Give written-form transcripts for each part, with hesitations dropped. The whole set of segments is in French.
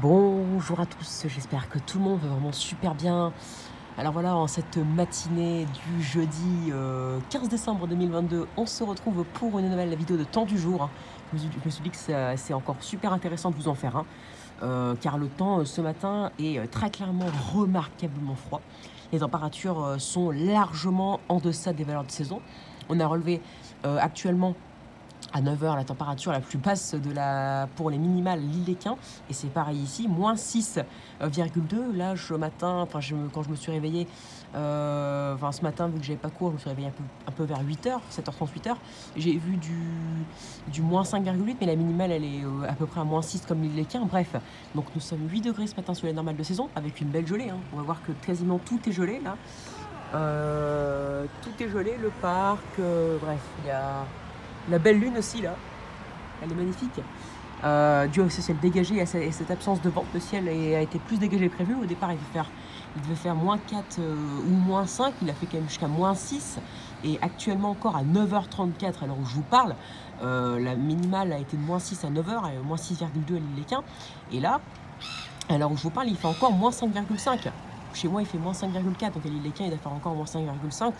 Bonjour à tous, j'espère que tout le monde va vraiment super bien. Alors voilà, en cette matinée du jeudi 15 décembre 2022, on se retrouve pour une nouvelle vidéo de temps du jour. Je me suis dit que c'est encore super intéressant de vous en faire un, car le temps ce matin est très clairement remarquablement froid. Les températures sont largement en deçà des valeurs de saison. On a relevé actuellement à 9 heures la température la plus basse pour les minimales l'Île-les-Quins, et c'est pareil ici, moins 6,2. Là, matin, quand je me suis réveillé, ce matin, vu que j'avais pas cours, je me suis réveillé un peu vers 8 heures, 7h30, 8 heures. J'ai vu du moins 5,8, mais la minimale, elle est à peu près à moins 6 comme l'Île-les-Quins. Bref, donc nous sommes 8 degrés ce matin sur les normales de saison, avec une belle gelée, hein. On va voir que quasiment tout est gelé là. Tout est gelé, le parc, bref, il y a la belle lune aussi là, elle est magnifique. Dû au ciel dégagé et à cette absence de vent, le ciel a été plus dégagé que prévu. Au départ, il devait faire moins 4 ou moins 5, il a fait quand même jusqu'à moins 6. Et actuellement encore à 9h34, à l'heure où je vous parle, la minimale a été de moins 6 à 9h, moins 6,2 à l'Île-les-Quins. Et là, à l'heure où je vous parle, il fait encore moins 5,5. Chez moi, il fait moins 5,4, donc à l'Île-les-Quins, il va faire encore moins 5,5.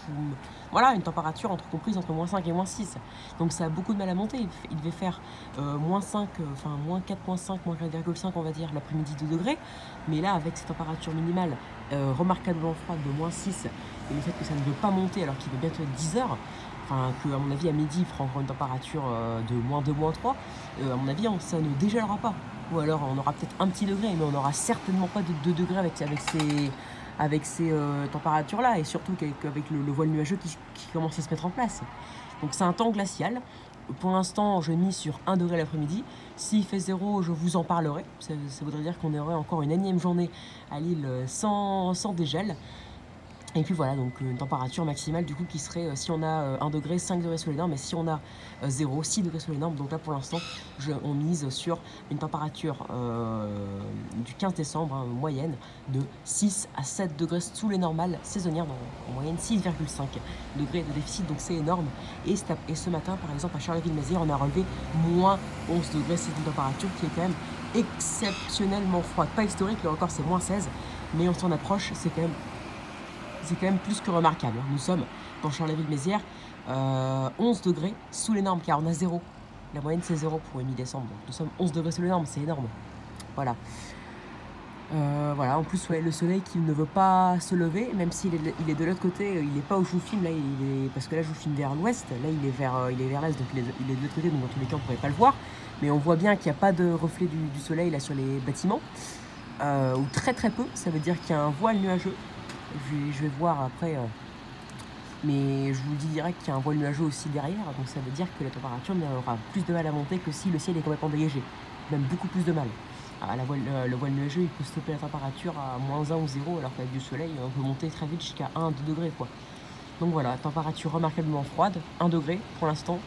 Voilà, une température comprise entre moins 5 et moins 6. Donc ça a beaucoup de mal à monter. Il devait faire moins 5, moins 4, moins 5, moins 4,5, on va dire, l'après-midi 2 degrés. Mais là, avec ces températures minimales remarquablement froides de moins 6, et le fait que ça ne veut pas monter alors qu'il va bientôt être 10 heures, que à mon avis à midi il fera encore une température de moins 2, moins 3, à mon avis ça ne dégèlera pas. Ou alors on aura peut-être un petit degré, mais on n'aura certainement pas de 2 degrés avec ces températures-là, et surtout avec le voile nuageux qui commence à se mettre en place. Donc c'est un temps glacial. Pour l'instant, je mise sur 1 degré l'après-midi. S'il fait 0, je vous en parlerai. Ça voudrait dire qu'on aurait encore une énième journée à Lille sans dégel. Et puis voilà, donc une température maximale du coup qui serait, si on a 1 degré, 5 degrés sous les normes, et si on a 0, 6 degrés sous les normes. Donc là pour l'instant, on mise sur une température du 15 décembre, hein, moyenne, de 6 à 7 degrés sous les normales saisonnières, donc en moyenne 6,5 degrés de déficit, donc c'est énorme. Et ce matin, par exemple, à Charleville-Mézières, on a relevé moins 11 degrés, c'est une température qui est quand même exceptionnellement froide. Pas historique, là encore c'est moins 16, mais on s'en approche, c'est quand même plus que remarquable. Nous sommes dans Charleville-Mézières, 11 degrés sous les normes, car on a 0. La moyenne c'est 0 pour une mi-décembre. Donc nous sommes 11 degrés sous les normes, c'est énorme. Voilà. Voilà, en plus ouais, le soleil qui ne veut pas se lever, même s'il est de l'autre côté, il n'est pas où je vous filme, là, parce que là je vous filme vers l'ouest, là il est vers l'est, donc il est de l'autre côté, donc dans tous les cas on ne pourrait pas le voir. Mais on voit bien qu'il n'y a pas de reflet du soleil là sur les bâtiments, ou très très peu, ça veut dire qu'il y a un voile nuageux. Je vais voir après, mais je vous dis direct qu'il y a un voile nuageux aussi derrière, donc ça veut dire que la température aura plus de mal à monter que si le ciel est complètement dégagé, même beaucoup plus de mal. Le voile nuageux, il peut stopper la température à moins 1 ou 0, alors qu'avec du soleil, on peut monter très vite jusqu'à 1-2 degrés, quoi. Donc voilà, température remarquablement froide, 1 degré pour l'instant,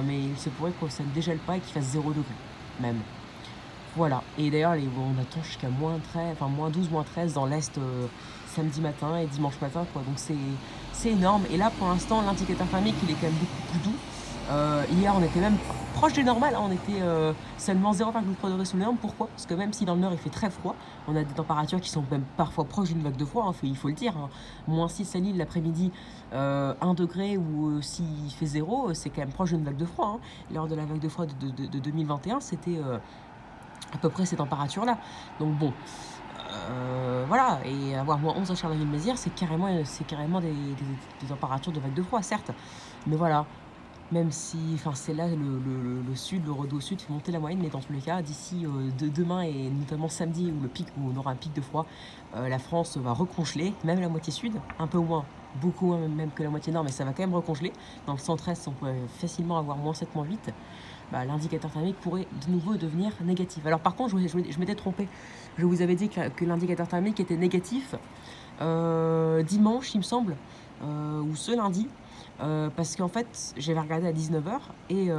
mais il se pourrait que ça ne dégèle pas et qu'il fasse 0 degré, même. Voilà, et d'ailleurs on attend jusqu'à moins 13, enfin moins 12, moins 13 dans l'Est samedi matin et dimanche matin, quoi. Donc c'est énorme. Et là pour l'instant l'indicateur thermique il est quand même beaucoup plus doux. Hier on était même proche du normal, hein. On était seulement 0,3 degrés sous les normes. Pourquoi? Parce que même si dans le nord il fait très froid, on a des températures qui sont même parfois proches d'une vague de froid, hein, il faut le dire, hein. Moins 6 à Lille l'après-midi, 1 degré, ou s'il fait 0, c'est quand même proche d'une vague de froid, hein. Lors de la vague de froid de 2021, c'était à peu près ces températures-là. Donc bon, voilà, et avoir moins 11 à Charleville-Mézières, c'est carrément des températures de vague de froid, certes. Mais voilà, même si, c'est là le sud, le Rodez au sud fait monter la moyenne, mais dans tous les cas, d'ici demain et notamment samedi, où on aura un pic de froid, la France va recongeler, même la moitié sud, un peu moins, beaucoup moins même que la moitié nord, mais ça va quand même recongeler. Dans le centre-est, on peut facilement avoir moins 7, moins 8. L'indicateur thermique pourrait de nouveau devenir négatif. Alors par contre, je m'étais trompé. Je vous avais dit que l'indicateur thermique était négatif dimanche, il me semble, ou ce lundi, parce qu'en fait, j'avais regardé à 19 heures, et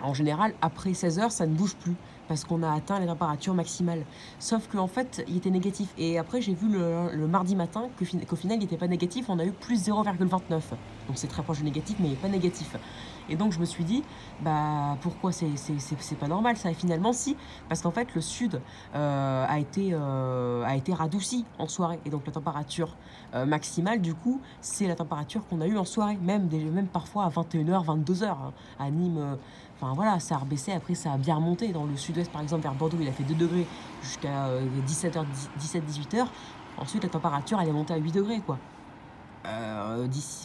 En général, après 16 heures, ça ne bouge plus parce qu'on a atteint les températures maximales. Sauf qu'en fait, il était négatif. Et après, j'ai vu le mardi matin qu'au final, il n'était pas négatif. On a eu plus 0,29. Donc c'est très proche du négatif, mais il n'est pas négatif. Et donc je me suis dit, bah pourquoi c'est pas normal ça? Et finalement, si, parce qu'en fait, le sud a été radouci en soirée. Et donc la température maximale, du coup, c'est la température qu'on a eue en soirée, même parfois à 21 h, 22 h. Hein. À Nîmes. Enfin voilà, ça a rebaissé, après ça a bien remonté. Dans le sud-ouest, par exemple, vers Bordeaux, il a fait 2 degrés jusqu'à 17 h, 17-18 h. Ensuite, la température, elle est montée à 8 degrés, quoi.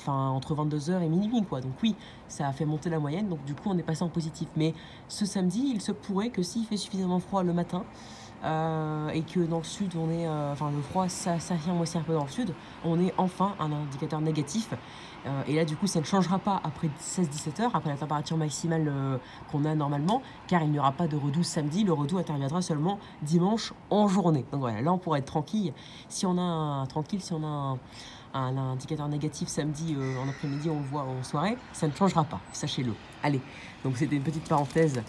Entre 22 h et minuit, quoi. Donc oui, ça a fait monter la moyenne, donc du coup, on est passé en positif. Mais ce samedi, il se pourrait que s'il fait suffisamment froid le matin, et que dans le sud, on est, le froid s'affirme aussi un peu dans le sud, on est enfin un indicateur négatif. Et là, du coup, ça ne changera pas après 16-17 heures, après la température maximale qu'on a normalement, car il n'y aura pas de redout samedi. Le redout interviendra seulement dimanche en journée. Donc voilà, là, on pourra être tranquille. Si on a un indicateur négatif samedi en après-midi, on le voit en soirée, ça ne changera pas, sachez-le. Allez, donc c'était une petite parenthèse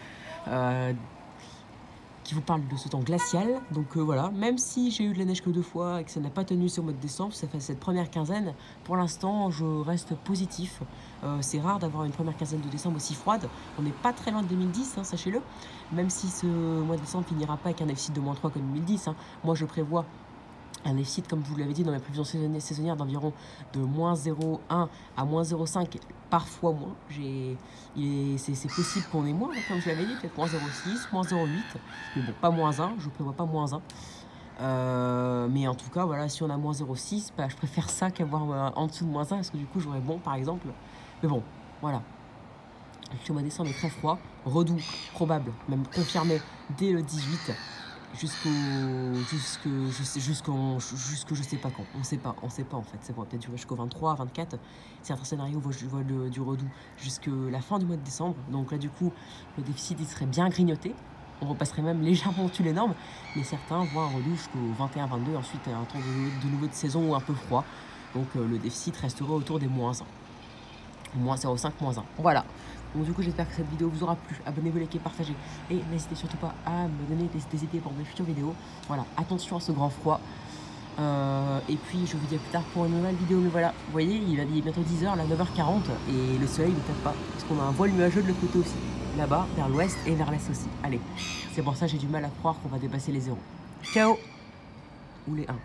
qui vous parle de ce temps glacial. Donc voilà, même si j'ai eu de la neige que 2 fois et que ça n'a pas tenu sur le mois de décembre, ça fait cette première quinzaine, pour l'instant je reste positif. C'est rare d'avoir une première quinzaine de décembre aussi froide. On n'est pas très loin de 2010, hein, sachez-le. Même si ce mois de décembre finira pas avec un déficit de -3 comme 2010. Hein. Moi je prévois un déficit, comme je vous l'avais dit dans mes prévisions saisonnières, d'environ de -0,1 à -0,5, parfois moins. C'est possible qu'on ait moins, comme je l'avais dit, peut-être -0,6, -0,8, mais bon, pas -1, je prévois pas -1. Mais en tout cas, voilà, si on a -0,6, bah, je préfère ça qu'avoir en dessous de -1, parce que du coup, j'aurais bon, par exemple. Mais bon, voilà. Le mois de décembre est très froid, redout probable, même confirmé dès le 18, jusque je sais pas quand. On sait pas en fait. Ça pourrait peut-être durer jusqu'au 23, 24. Certains scénarios voient du redout jusque la fin du mois de décembre. Donc là, du coup, le déficit, il serait bien grignoté. On repasserait même légèrement au-dessus les normes. Mais certains voient un redout jusqu'au 21, 22. Ensuite, un temps de nouveau de saison un peu froid. Donc le déficit resterait autour des -1. -0,5, -1. Voilà. Donc du coup, j'espère que cette vidéo vous aura plu. Abonnez-vous, likez, partagez. Et n'hésitez surtout pas à me donner des idées pour mes futures vidéos. Voilà, attention à ce grand froid. Et puis, je vous dis à plus tard pour une nouvelle vidéo. Mais voilà, vous voyez, il est bientôt 10 h, là, 9 h 40. Et le soleil ne tape pas. Parce qu'on a un voile nuageux de l'autre côté aussi. Là-bas, vers l'ouest et vers l'est aussi. Allez, c'est pour ça que j'ai du mal à croire qu'on va dépasser les 0. Ciao! Ou les 1.